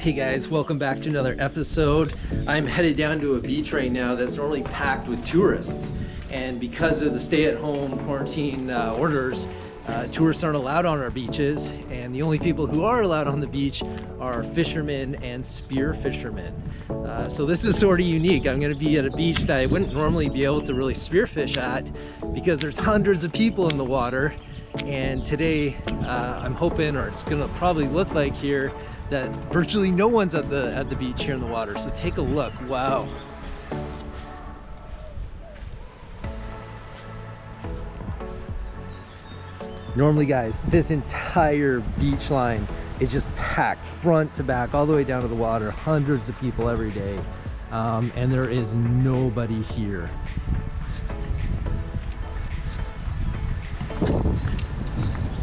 Hey guys, welcome back to another episode. I'm headed down to a beach right now that's normally packed with tourists, and because of the stay-at-home quarantine orders, tourists aren't allowed on our beaches, and the only people who are allowed on the beach are fishermen and spear fishermen. So this is sort of unique. I'm going to be at a beach that I wouldn't normally be able to really spearfish at because there's hundreds of people in the water, and today I'm hoping, or it's going to probably look like here, that virtually no one's at the beach here in the water. So take a look. Wow. Normally, guys, this entire beach line is just packed front to back all the way down to the water. Hundreds of people every day, and there is nobody here.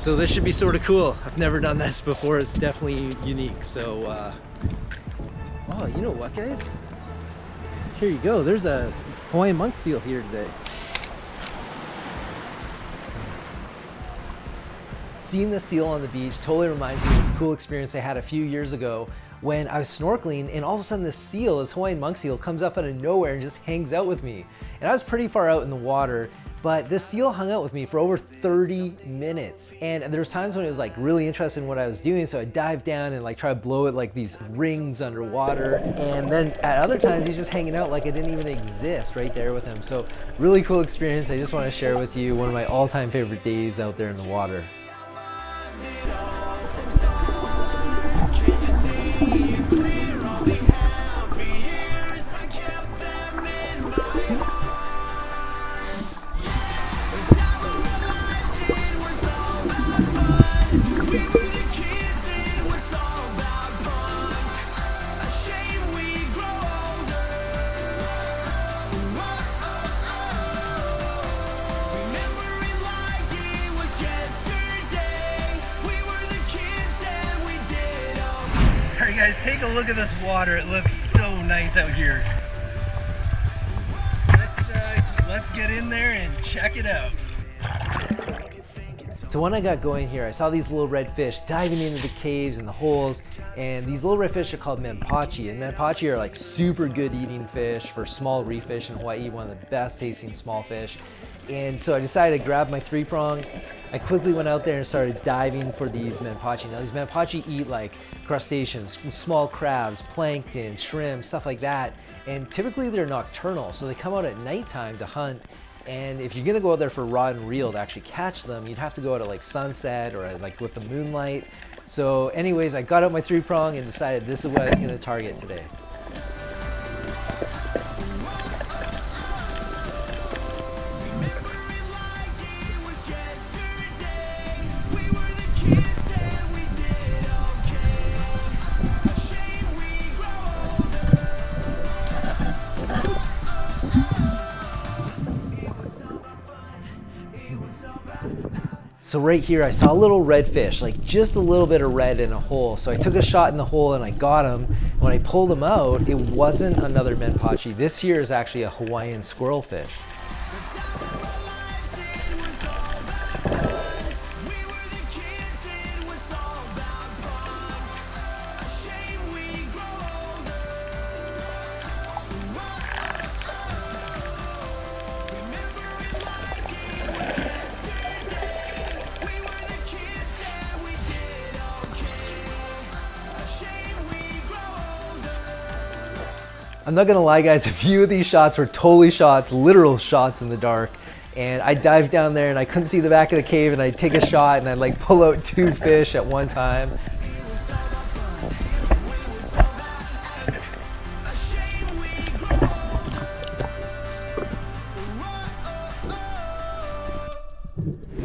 So this should be sort of cool. I've never done this before. It's definitely unique. So, oh, you know what, guys? Here you go. There's a Hawaiian Monk Seal here today. Seeing the seal on the beach totally reminds me of this cool experience I had a few years ago when I was snorkeling, and all of a sudden this seal, this Hawaiian Monk Seal, comes up out of nowhere and just hangs out with me. And I was pretty far out in the water, but this seal hung out with me for over 30 minutes. And there was times when it was like really interested in what I was doing, so I dived down and like try to blow it like these rings underwater. And then at other times he's just hanging out like I didn't even exist right there with him. So really cool experience. I just want to share with you one of my all-time favorite days out there in the water. Alright guys, take a look at this water. It looks so nice out here. Let's get in there and check it out. So when I got going here, I saw these little red fish diving into the caves and the holes, and these little red fish are called Menpachi, and Menpachi are like super good eating fish for small reef fish in Hawaii, one of the best tasting small fish. And so I decided to grab my 3-prong. I quickly went out there and started diving for these Menpachi. Now these Menpachi eat like crustaceans, small crabs, plankton, shrimp, stuff like that. And typically they're nocturnal, so they come out at nighttime to hunt. And if you're gonna go out there for rod and reel to actually catch them, you'd have to go out at like sunset or like with the moonlight. So anyways, I got out my 3-prong and decided this is what I was gonna target today. So right here, I saw a little red fish, like just a little bit of red in a hole. So I took a shot in the hole and I got him. When I pulled him out, it wasn't another Menpachi. This here is actually a Hawaiian squirrelfish. I'm not gonna lie guys, a few of these shots were totally shots, literal shots in the dark. And I dived down there and I couldn't see the back of the cave, and I'd take a shot and I'd like pull out 2 fish at one time.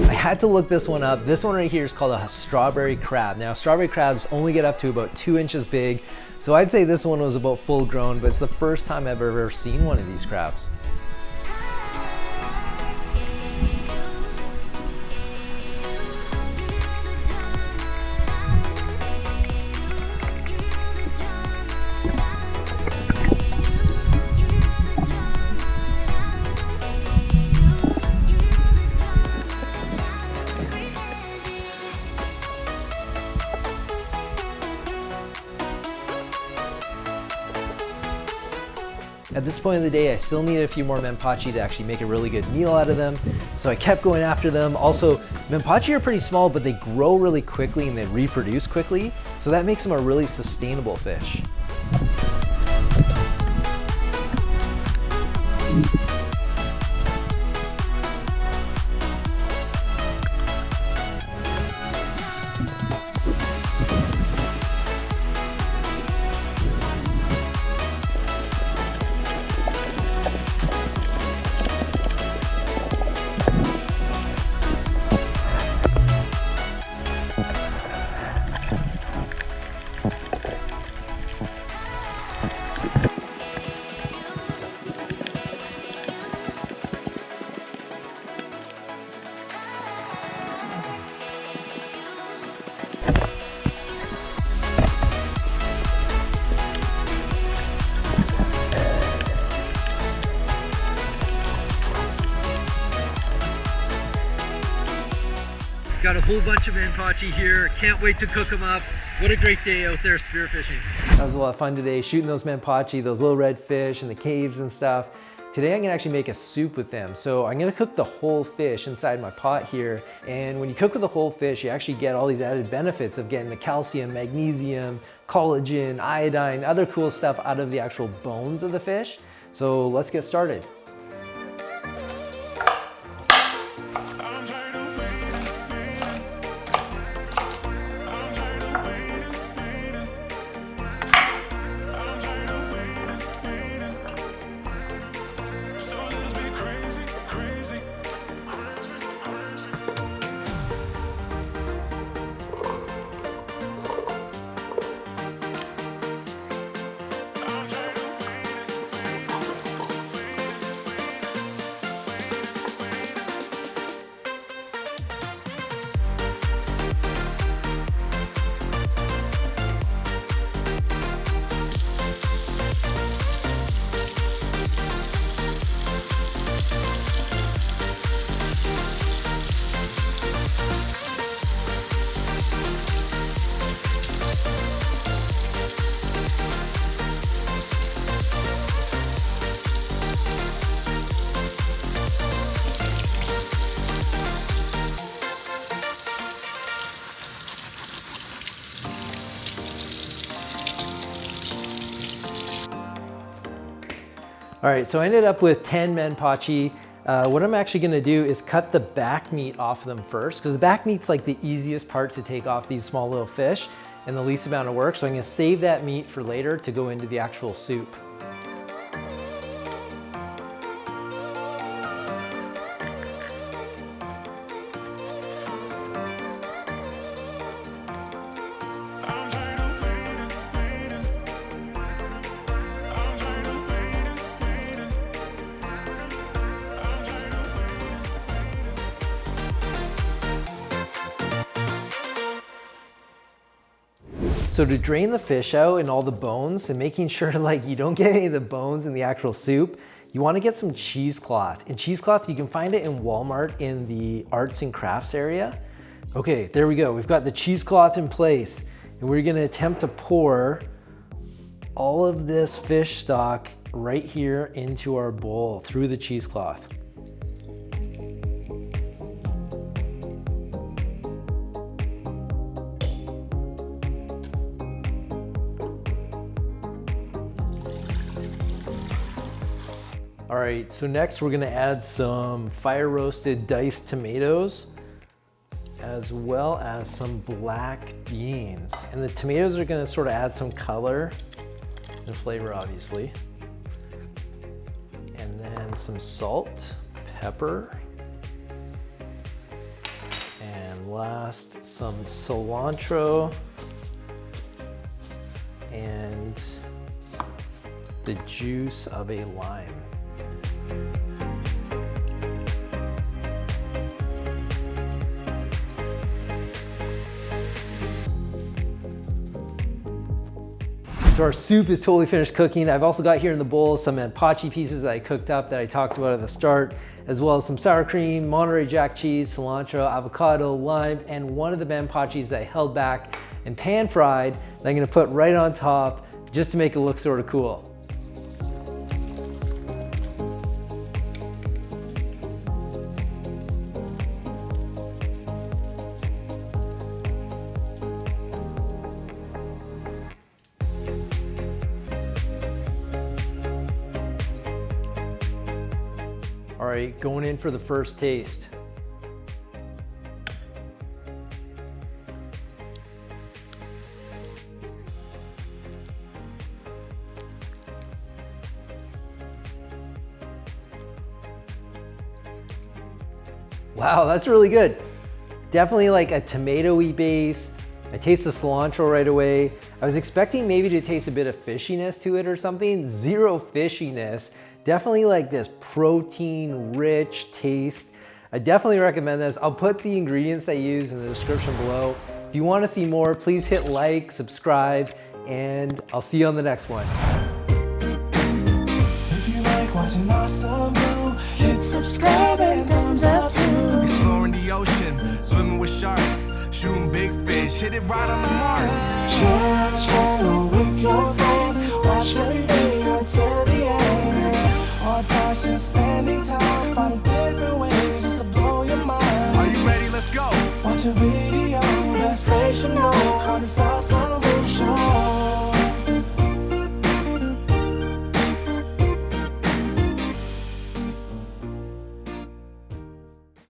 I had to look this one up. This one right here is called a strawberry crab. Now strawberry crabs only get up to about 2 inches big, so I'd say this one was about full grown, but it's the first time I've ever seen one of these crabs. At this point of the day, I still needed a few more Menpachi to actually make a really good meal out of them. So I kept going after them. Also, Menpachi are pretty small, but they grow really quickly and they reproduce quickly. So that makes them a really sustainable fish. Got a whole bunch of Menpachi here. Can't wait to cook them up. What a great day out there spearfishing. That was a lot of fun today, shooting those Menpachi, those little red fish in the caves and stuff. Today I'm gonna actually make a soup with them. So I'm gonna cook the whole fish inside my pot here. And when you cook with the whole fish, you actually get all these added benefits of getting the calcium, magnesium, collagen, iodine, other cool stuff out of the actual bones of the fish. So let's get started. All right, so I ended up with 10 Menpachi. What I'm actually gonna do is cut the back meat off them first, because the back meat's like the easiest part to take off these small little fish and the least amount of work. So I'm gonna save that meat for later to go into the actual soup. So to drain the fish out and all the bones and making sure like you don't get any of the bones in the actual soup, you want to get some cheesecloth. And cheesecloth, you can find it in Walmart in the arts and crafts area. Okay, there we go. We've got the cheesecloth in place and we're going to attempt to pour all of this fish stock right here into our bowl through the cheesecloth. All right, so next we're gonna add some fire roasted diced tomatoes as well as some black beans. And the tomatoes are gonna sort of add some color and flavor, obviously. And then some salt, pepper, and last some cilantro and the juice of a lime. So our soup is totally finished cooking. I've also got here in the bowl some Menpachi pieces that I cooked up that I talked about at the start, as well as some sour cream, Monterey Jack cheese, cilantro, avocado, lime, and one of the Menpachis that I held back and pan fried that I'm gonna put right on top just to make it look sort of cool. right, going in for the first taste. Wow, that's really good. Definitely like a tomatoey base. I taste the cilantro right away. I was expecting maybe to taste a bit of fishiness to it or something. Zero fishiness. Definitely like this protein rich taste. I definitely recommend this. I'll put the ingredients I use in the description below. If you want to see more, please hit like, subscribe, and I'll see you on the next one. If you like watching AwesomeBlue, hit subscribe and thumbs up too. Exploring the ocean, swimming with sharks, shooting big fish, hit it right on the mark. Share our channel with your friends, watch every video till the end. Our passion, spending time, finding different ways just to blow your mind. Are you ready? Let's go. Watch a video, best place you know on this awesome.